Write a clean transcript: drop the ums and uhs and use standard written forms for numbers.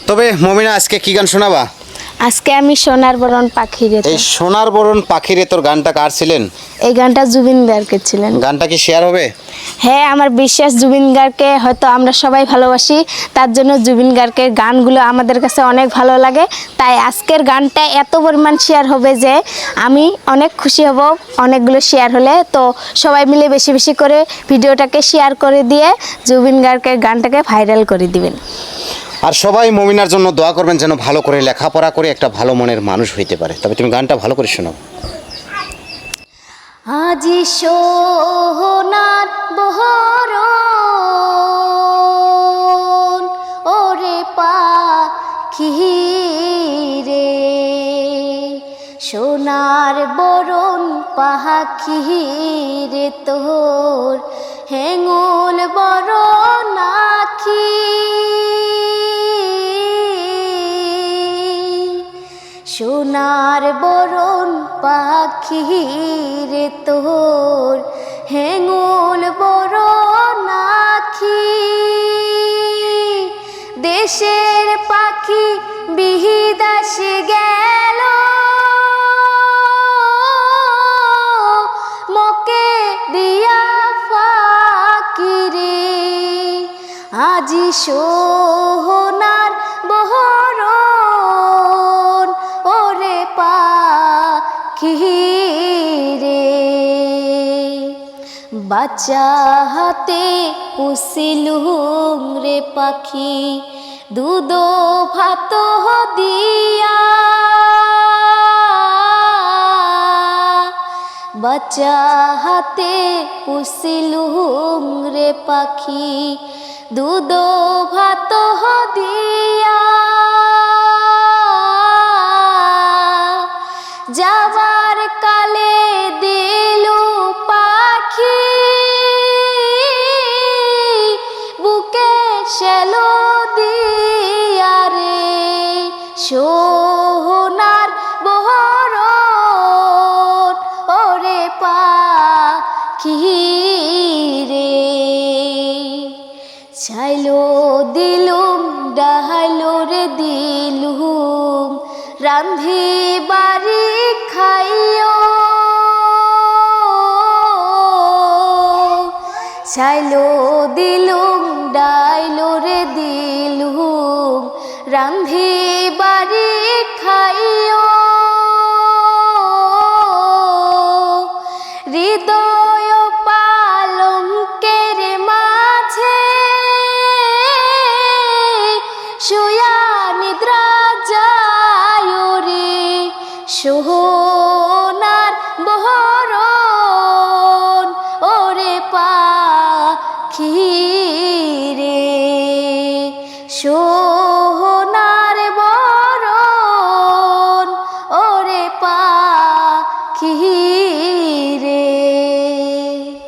তবে মমিনা আজকে কি গান শোনাবা? আজকে আমি সোনার বরণ পাখিরে। এই সোনার বরণ পাখিরে তোর গানটা কার ছিলেন? এই গানটা জুবিন গার্গের ছিলেন। গানটা কি শেয়ার হবে? হ্যাঁ, আমার বিশ্বাস জুবিন গার্গকে হয়তো আমরা সবাই ভালোবাসি, তার জন্য জুবিন গার্গের গানগুলো আমাদের কাছে অনেক ভালো লাগে। তাই আজকের গানটা এত পরিমাণ শেয়ার হবে যে আমি অনেক খুশি হব অনেকগুলো শেয়ার হলে। তো সবাই মিলে বেশি বেশি করে ভিডিওটাকে শেয়ার করে দিয়ে জুবিন গার্গের গানটাকে ভাইরাল করে দিবেন। আর সবাই মমিনার জন্য দোয়া করবেন যেন ভালো করে লেখাপড়া করে একটা ভালো মনের মানুষ হইতে পারে। তবে তুমি গানটা ভালো করে শোনাও। আজি সোনার বহরন ওরে পাখি রে, সোনার বরণ পাখি রে তোর হেঙ্গুল বরণ আখি, সোনার বরণ পাখি রে তোর হেঙ্গুল বরণ আখি, দেশের পাখি বিদেশে গেল মকে দিয়া ফাঁকি রে, আজি সোনার বহরন ওরে পাখি রে, বাচ্চা হাতে পুষিলুম রে পাখি দুধ ভাত দিয়া, বাচ্চা হাতে পুষিলুম রে পাখি দুধ ভাত দিয়া, যাবার কালে দিলু পাখি বুকে শেলো দিয়া রে, সোনার বহরন ওরে পাখি রে, চাইলো দিলুম ডাহাইলো রে দিলুম রান্ধি বাড়ি খাইও, চাইলো দিলুম ডাইলো রে দিলুম রান্ধি বাড়ি খাইও, হৃদয় পালঙ্কের মাঝে শুয়া নিদ্রা যায় রে, সোনার বহরন ওরে পাখি রে, সোনার বরণ ওরে পাখি